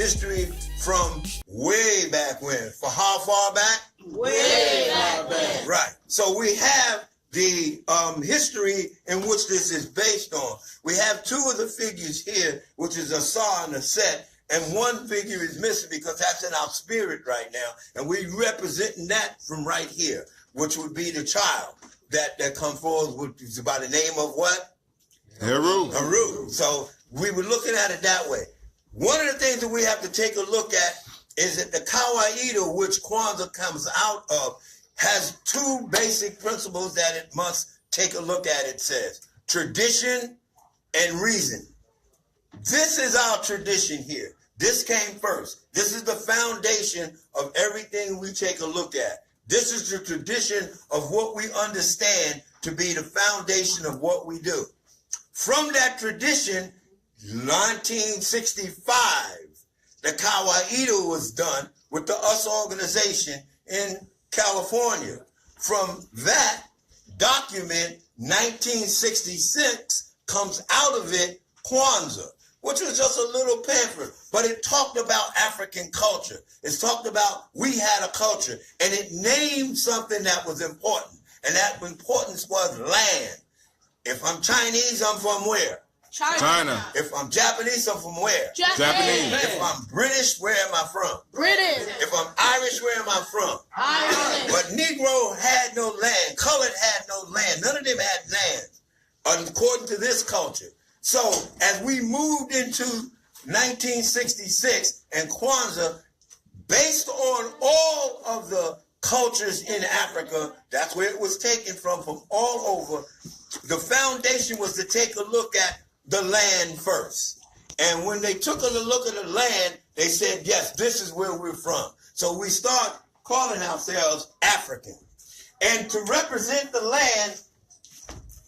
history from way back when. For how far back? Way back when. Right. So we have the history in which this is based on. We have two of the figures here, which is a Sa and a Set, and one figure is missing because that's in our spirit right now, and we're representing that from right here, which would be the child that come forward, which is by the name of what? Heru. Heru. So we were looking at it that way. One of the things that we have to take a look at is that the Kawahida, which Kwanzaa comes out of, has two basic principles that it must take a look at, it says. Tradition and reason. This is our tradition here. This came first. This is the foundation of everything we take a look at. This is the tradition of what we understand to be the foundation of what we do. From that tradition, 1965, the Kawahida was done with the US organization in California. From that document, 1966, comes out of it Kwanzaa, which was just a little pamphlet, but it talked about African culture. It talked about we had a culture, and it named something that was important, and that importance was land. If I'm Chinese, I'm from where? China. If I'm Japanese, I'm from where? Japanese. If I'm British, where am I from? British. If I'm Irish, where am I from? Ireland. But Negro had no land. Colored had no land. None of them had land, according to this culture. So as we moved into 1966 and Kwanzaa, based on all of the cultures in Africa, that's where it was taken from all over. The foundation was to take a look at the land first. And when they took a look at the land, they said, yes, this is where we're from. So we start calling ourselves African. And to represent the land,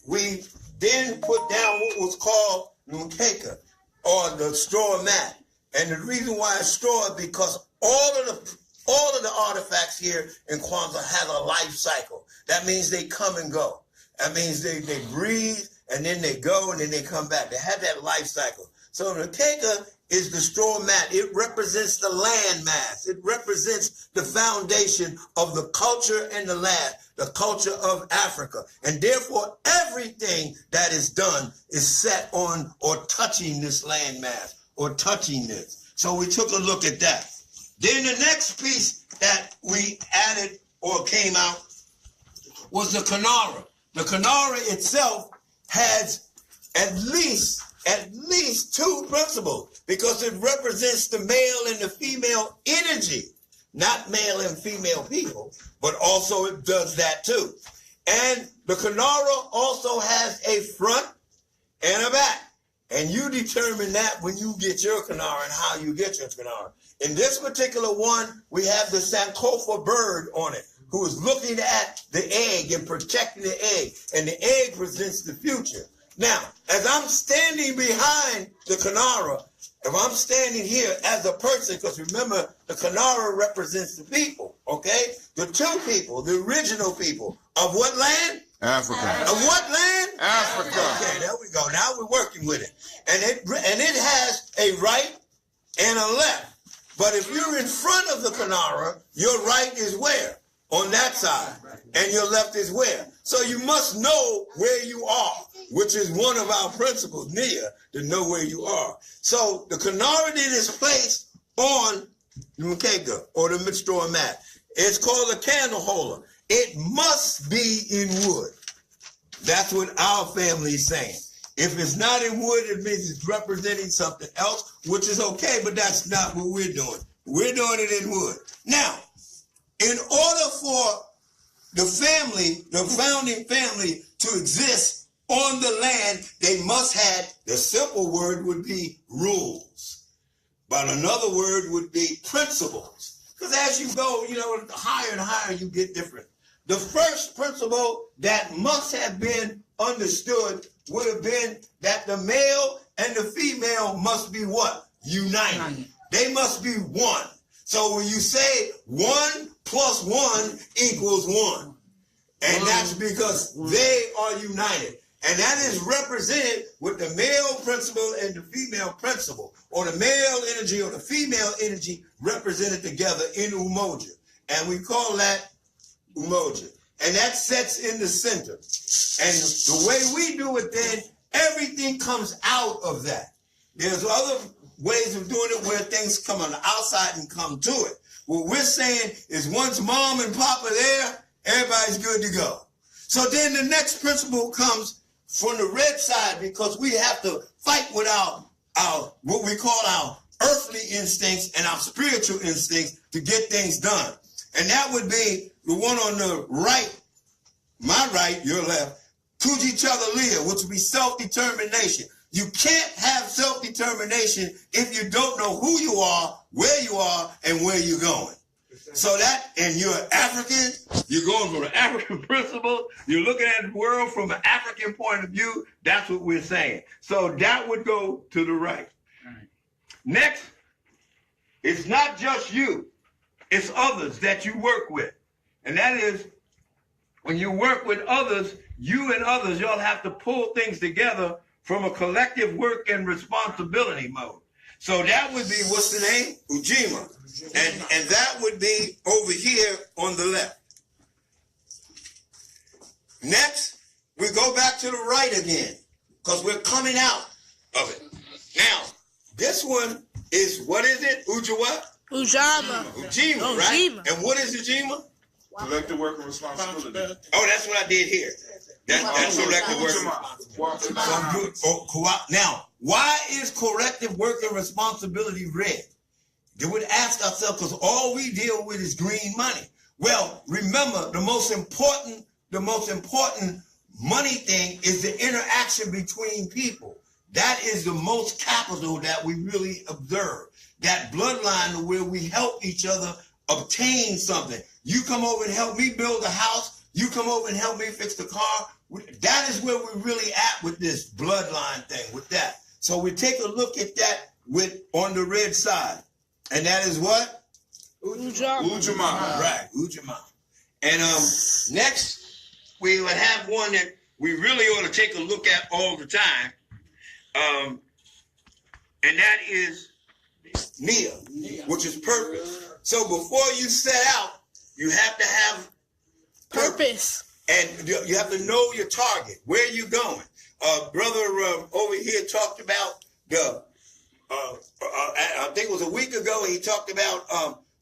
we then put down what was called Mkeka, or the straw mat. And the reason why it's straw is because all of the artifacts here in Kwanzaa have a life cycle. That means they come and go. That means they breathe, and then they go, and then they come back. They have that life cycle. So the Mkeka is the straw mat. It represents the land mass. It represents the foundation of the culture and the land, the culture of Africa. And therefore, everything that is done is set on or touching this land mass or touching this. So we took a look at that. Then the next piece that we added or came out was the Kinara. The Kinara itself has at least two principles, because it represents the male and the female energy, not male and female people, but also it does that too. And the Kinara also has a front and a back. And you determine that when you get your Kinara and how you get your Kinara. In this particular one, we have the Sankofa bird on it, who is looking at the egg and protecting the egg. And the egg presents the future. Now, as I'm standing behind the Kinara, if I'm standing here as a person, because remember, the Kinara represents the people, okay? The two people, the original people of what land? Africa. Of what land? Africa. Okay, there we go. Now we're working with it. And it has a right and a left. But if you're in front of the Kinara, your right is where? On that side. And your left is where? So you must know where you are, which is one of our principles, Nia, to know where you are. So the Kinara then is placed on the Mkeka, or the straw mat. It's called a candleholder. It must be in wood. That's what our family is saying. If it's not in wood, it means it's representing something else, which is okay, but that's not what we're doing. We're doing it in wood. Now, in order for the family, the founding family, to exist on the land, they must have, the simple word would be rules. But another word would be principles. Because as you go, higher and higher, you get different. The first principle that must have been understood would have been that the male and the female must be what? United. They must be one. So when you say 1 + 1 = 1, and that's because they are united. And that is represented with the male principle and the female principle, or the male energy or the female energy represented together in Umoja. And we call that Umoja. And that sets in the center. And the way we do it then, everything comes out of that. There's other ways of doing it where things come on the outside and come to it. What we're saying is once mom and papa there, everybody's good to go. So then the next principle comes from the red side, because we have to fight with our what we call our earthly instincts and our spiritual instincts to get things done. And that would be the one on the right, my right, your left, Kuji Chagalia, which would be self-determination. You can't have self-determination if you don't know who you are, and where you're going. So that, and you're African, you're going from the African principle, you're looking at the world from an African point of view, that's what we're saying. So that would go to the right. Next, it's not just you, it's others that you work with. And that is, when you work with others, you and others, y'all have to pull things together from a collective work and responsibility mode. So that would be, what's the name? Ujima. And that would be over here on the left. Next, we go back to the right again, because we're coming out of it. Now, this one is, what is it? Ujawa? Ujama. Ujima, right? And what is Ujima? Collective work and responsibility. Oh, that's what I did here. That's collective work. Now, why is collective work and responsibility red? They would ask ourselves, because all we deal with is green money. Well, remember, the most important money thing is the interaction between people. That is the most capital that we really observe. That bloodline where we help each other obtain something. You come over and help me build a house. You come over and help me fix the car. That is where we're really at with this bloodline thing, with that. So we take a look at that on the red side. And that is what? Ujamaa. Right, Ujamaa. And next, we would have one that we really ought to take a look at all the time. And that is Nia, which is purpose. So before you set out, you have to have purpose. And you have to know your target, where you're going. Brother over here talked about I think it was a week ago, he talked about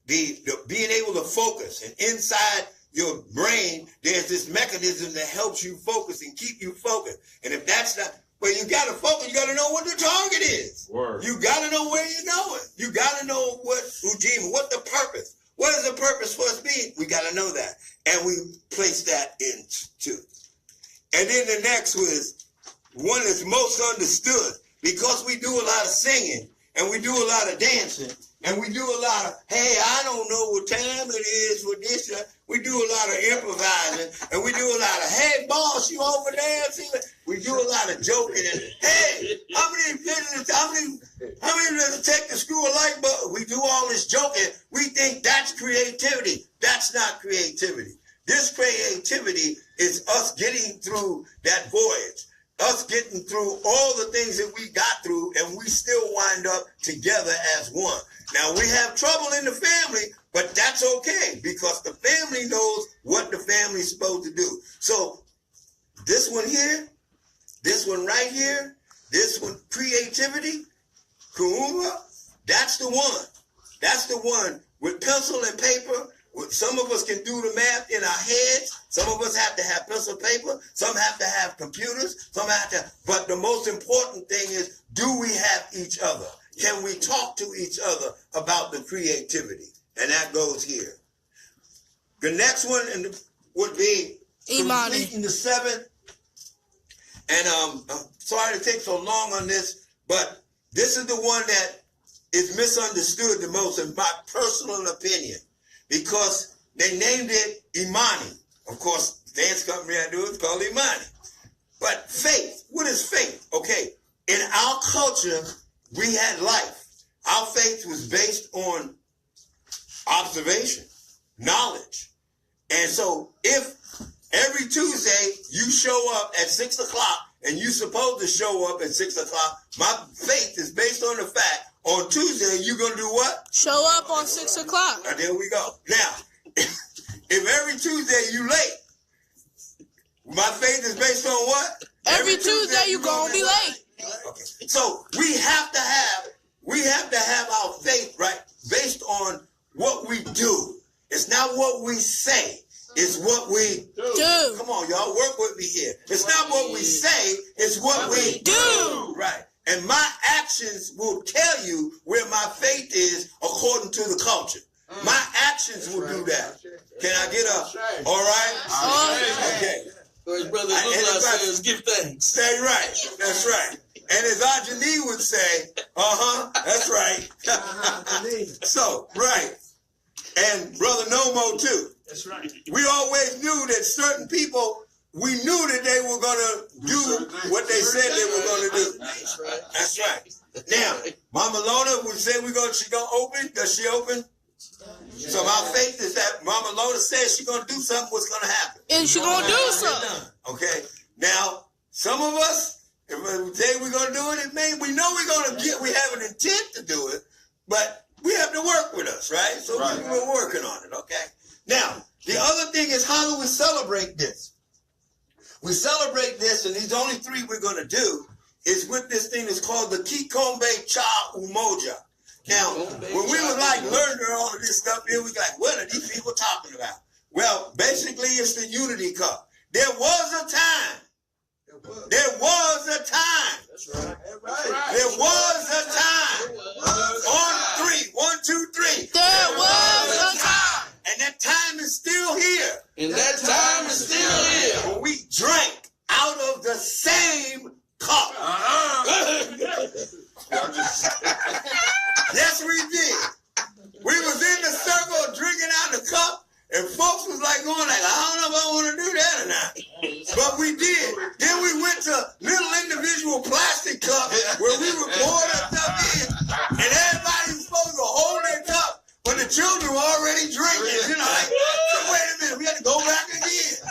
the being able to focus. And inside your brain, there's this mechanism that helps you focus and keep you focused. And if that's not, well, you got to focus. You got to know what the target is. Word. You got to know where you're going. You got to know what the purpose. What is the purpose for us being? We got to know that. And we place that into. And then the next was one that's most understood, because we do a lot of singing and we do a lot of dancing and we do a lot of, hey, I don't know what time it is for this. We do a lot of improvising and we do a lot of, hey, boss, you over there? We do a lot of joking and, hey, how many does it take to screw a light bulb? We do all this joking. We think that's creativity. That's not creativity. This creativity is us getting through that voyage. Us getting through all the things that we got through, and we still wind up together as one. Now, we have trouble in the family, but that's okay, because the family knows what the family's supposed to do. So this one here, this one right here, this one, creativity, Kuumba, that's the one. That's the one with pencil and paper. Some of us can do the math in our heads. Some of us have to have pencil and paper. Some have to have computers. Some have to. But the most important thing is, do we have each other? Can we talk to each other about the creativity? And that goes here. The next one would be Imani. Completing the 7. And I'm sorry to take so long on this, but this is the one that is misunderstood the most, in my personal opinion. Because they named it Imani. Of course, the dance company I do is called Imani. But faith, what is faith? Okay, in our culture, we had life. Our faith was based on observation, knowledge. And so if every Tuesday you show up at 6 o'clock and you supposed to show up at 6 o'clock, my faith is based on the fact on Tuesday you're going to do what? Show up on 6 o'clock. There we go. Now, if every Tuesday you late, my faith is based on what? Every Tuesday you gonna be late. Okay. So we have to have our faith, right, based on what we do. It's not what we say. It's what we do. Come on, y'all, work with me here. It's not what we say. It's what we do. Right. And my actions will tell you where my faith is according to the culture. My actions will do that. Can I get up? All right? Okay. Brother says, give thanks. That's right. That's right. And as Ajani would say, that's right. So, right. And Brother Nomo too. That's right. We always knew that certain people, we knew that they were going to do what they said they were going to do. That's right. That's right. Now, Mama Lona would say she going to open. Does she open? So my faith is that Mama Lona says she's going to do something, what's going to happen? And she gonna do something. Okay. Now, some of us, if we say we're going to do it, we know we're going to we have an intent to do it, but we have to work with us, right? So we're working on it, okay? Now, the other thing is, how do we celebrate this? We celebrate this, and these only three we're going to do, is with this thing that's called the Kikombe Cha Umoja. Now, when we were like learning all of this stuff here, we like, what are these people talking about? Well, basically, it's the unity cup. There was a time. There was a time. That's right. There was a time. On 3, 1, 2, 3. There was a time. And that time is still here. And that time is still here. When we drank out of the same cup. Yes, we did. We was in the circle drinking out the cup, and folks was like going like, I don't know if I want to do that or not. But we did. Then we went to little individual plastic cups where we would pour that stuff in, and everybody was supposed to hold their cup, but the children were already drinking. You know, like, wait a minute, we had to go back again.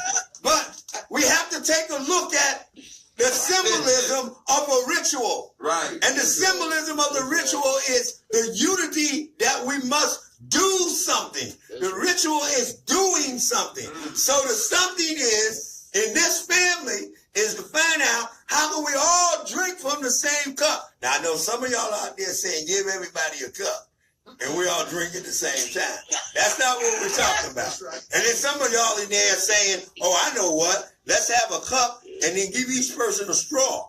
But we have to take a look at the symbolism of a ritual. Right. And the symbolism of the ritual is the unity that we must do something. The ritual is doing something. So the something is, in this family, is to find out how can we all drink from the same cup. Now, I know some of y'all out there saying, give everybody a cup. And we all drink at the same time. That's not what we're talking about. And then some of y'all in there saying, oh, I know what. Let's have a cup and then give each person a straw.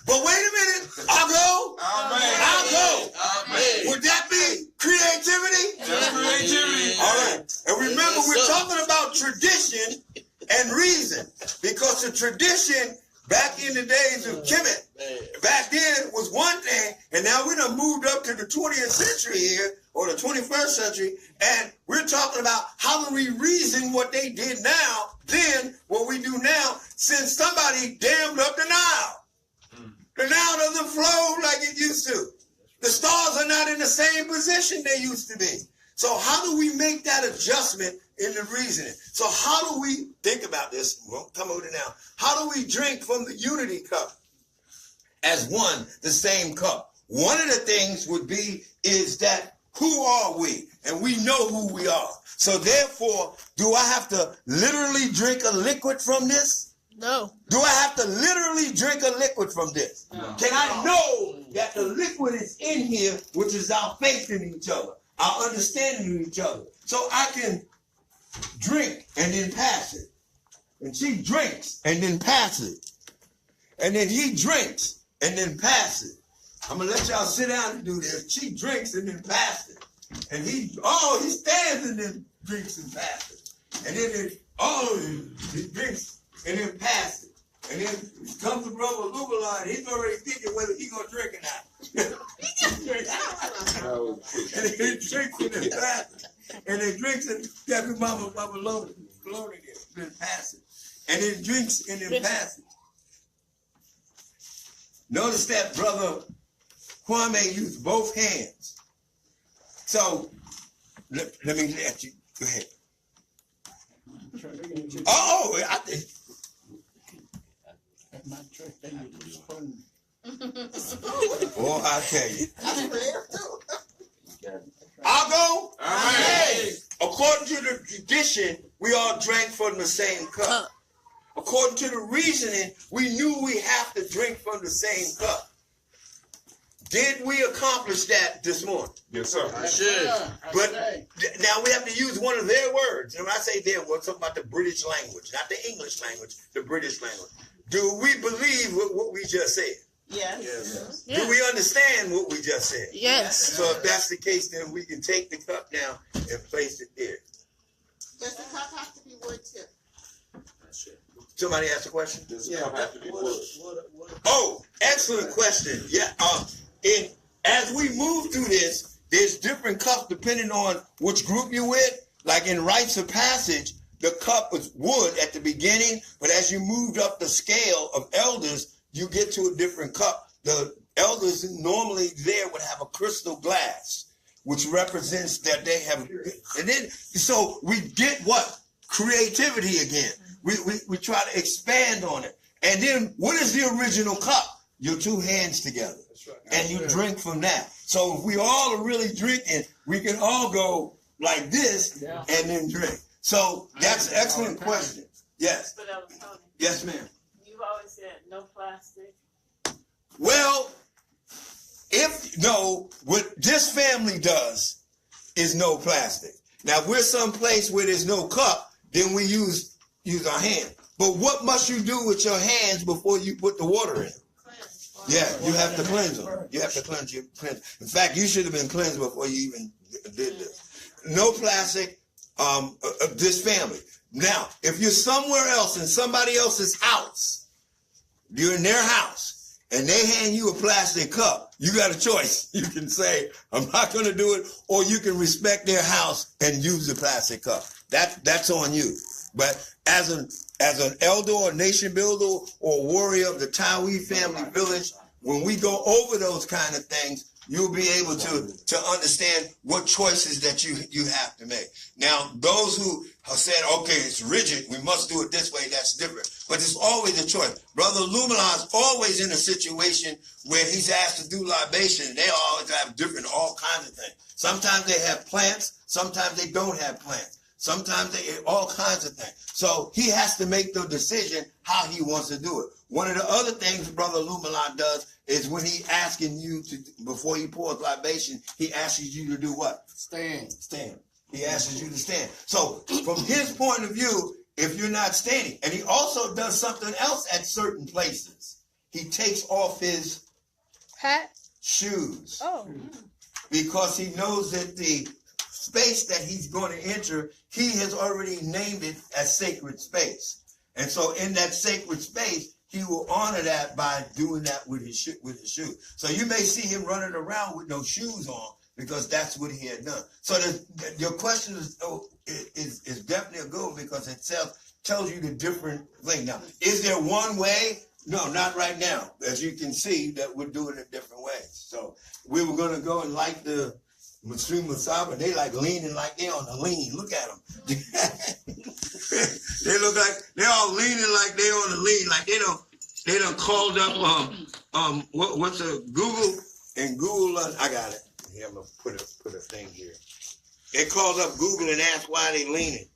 But wait a minute. I'll go. Amen. I'll go. Amen. Would that be creativity? Just creativity. All right. And remember, we're talking about tradition and reason. Because the tradition back in the days of Kemet, back then was one thing, and now we done moved up to the 20th century here, or the 21st century, and we're talking about how do we reason what they did now, then what we do now, since somebody dammed up the Nile. The Nile doesn't flow like it used to. The stars are not in the same position they used to be. So how do we make that adjustment in the reasoning? So how do we think about this? We'll come over now. How do we drink from the unity cup as one, the same cup? One of the things would be is that who are we? And we know who we are. So therefore, do I have to literally drink a liquid from this? No. Do I have to literally drink a liquid from this? No. Can I know that the liquid is in here, which is our faith in each other, our understanding of each other? So I can drink and then pass it. And she drinks and then pass it. And then he drinks and then pass it. I'm going to let y'all sit down and do this. She drinks and then pass it. And he stands and then drinks and passes it. And then he drinks and then pass it. And then comes the brother Lugala, and he's already thinking whether he's going to drink or not. And then he drinks and then pass it. And then drinks and every mama loaded it, then pass it. And then drinks and then pass it. Notice that brother Kwame used both hands. So, let me let you, go ahead. Oh, I think. At my church, they use a spoon. Boy, I tell you. I'll go. Amen. According to the tradition, we all drank from the same cup. According to the reasoning, we knew we have to drink from the same cup. Did we accomplish that this morning? Yes, sir. But now we have to use one of their words. And when I say their words, I'm talking about the British language, not the English language, the British language. Do we believe what we just said? Yes. Do we understand what we just said? Yes. So if that's the case, then we can take the cup down and place it there. Does the cup have to be wood too? Somebody asked a question? Does the cup have to be wood? Oh, excellent question. Yeah. As we move through this, there's different cups depending on which group you're with. Like in rites of passage, the cup was wood at the beginning, but as you moved up the scale of elders, you get to a different cup. The elders normally there would have a crystal glass, which represents that they have, and then, so we get what? Creativity again. We try to expand on it. And then what is the original cup? Your two hands together. And you drink from that. So if we all are really drinking, we can all go like this and then drink. So that's an excellent question. Yes. But Tony, Yes, ma'am. you've always said no plastic. Well, what this family does is no plastic. Now, if we're someplace where there's no cup, then we use our hand. But what must you do with your hands before you put the water in? Yeah, you have to cleanse them. You have to cleanse your hands. In fact, you should have been cleansed before you even did this. No plastic, this family. Now, if you're somewhere else in somebody else's house, you're in their house, and they hand you a plastic cup, you got a choice. You can say, I'm not going to do it, or you can respect their house and use the plastic cup. That's on you. But as an elder or nation builder or warrior of the Tawi family village, when we go over those kind of things, you'll be able to understand what choices that you have to make. Now, those who have said, okay, it's rigid, we must do it this way, that's different. But it's always a choice. Brother Lumina is always in a situation where he's asked to do libation. They always have all kinds of things. Sometimes they have plants, sometimes they don't have plants. Sometimes they all kinds of things. So he has to make the decision how he wants to do it. One of the other things Brother Lumina does is when he asking you to, before he pours libation, he asks you to do what? Stand. He asks you to stand. So from his point of view, if you're not standing, and he also does something else at certain places. He takes off his Hat. shoes. Oh. Because he knows that the space that he's going to enter, he has already named it as sacred space. And so in that sacred space, he will honor that by doing that with his shoes. So you may see him running around with no shoes on because that's what he had done. So your question is definitely a good one because it tells you the different thing. Now, is there one way? No, not right now. As you can see, that we're doing it different ways. So we were going to go and light the Nguzo Saba. They like leaning like they on the lean. Look at them. They look like they're all leaning like they on the lean. Like they done called up what's a Google and Google. I got it. Here, I'm gonna put a thing here. They called up Google and asked why they leaning.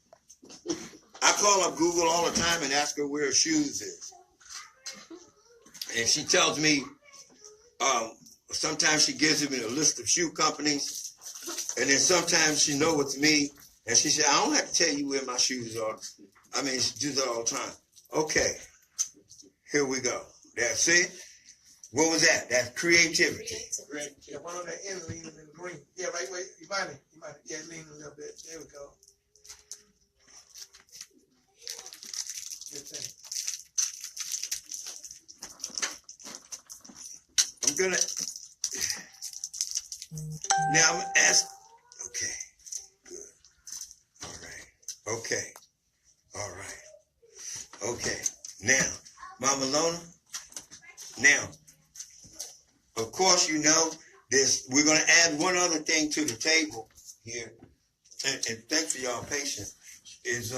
I call up Google all the time and ask her where her shoes is, and she tells me. Sometimes she gives me a list of shoe companies. And then sometimes she know it's me, and she said, I don't have to tell you where my shoes are. I mean, she does that all the time. Okay, here we go. That's it. What was that? That's creativity. The one on the end leaning in green. Yeah, right, Imani. Yeah, leaning a little bit. There we go. Good thing. I'm gonna. Now I'm gonna ask. Okay, good. All right. Okay. All right. Okay. Now, Mama Lona. Now, of course, you know this. We're gonna add one other thing to the table here, and thanks for y'all patience. Is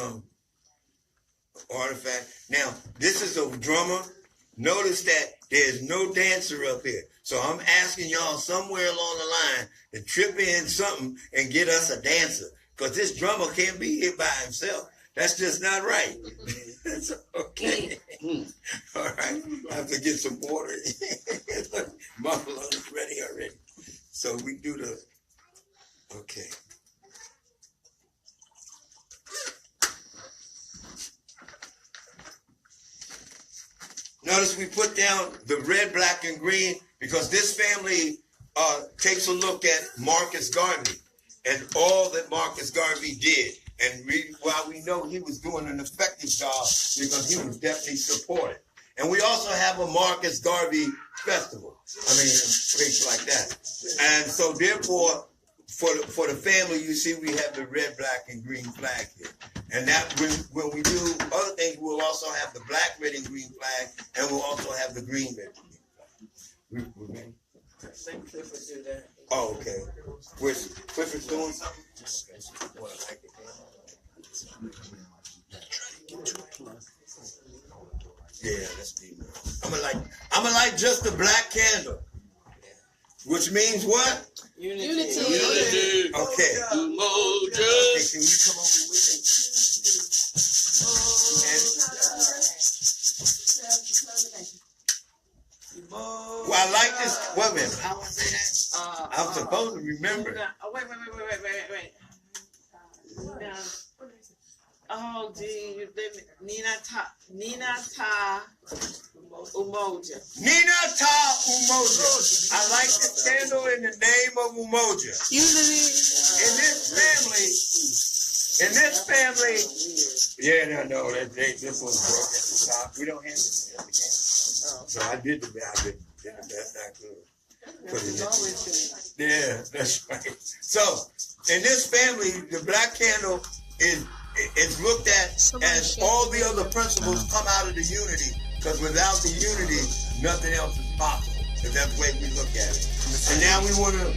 artifact. Now, this is a drummer. Notice that there's no dancer up here. So I'm asking y'all somewhere along the line to trip in something and get us a dancer. Because this drummer can't be here by himself. That's just not right. That's okay. All right. I have to get some water. Buffalo is ready already. So we do the, okay. Notice we put down the red, black, and green because this family takes a look at Marcus Garvey and all that Marcus Garvey did. And while we know he was doing an effective job because he was definitely supported. And we also have a Marcus Garvey festival. I mean, a place like that. And so therefore, for the family, you see we have the red, black, and green flag here. And that when we do other things, we'll also have the black, red, and green flag, and we'll also have the green, red, and green flag. Clifford do that. Oh, okay. Clifford's doing something? Well, I like it. Yeah, let's do that. I'm gonna light just the black candle, which means what? Unity. Unity. Okay. Umoja. Okay, can you come over with me? Well, I like this. Wait a minute. How do I say that? I'm supposed to remember. Wait. Oh, gee, Nina Ta Umoja. Nina Ta Umoja. I like this candle in the name of Umoja. Unity. In this family. Yeah, no, this one's broken at the top. We don't have this at the candle. So I did the best I could. Yeah, that's right. So in this family, the black candle is looked at as all the other principles come out of the unity. Because without the unity, nothing else is possible. Because that's the way we look at it. And now we want to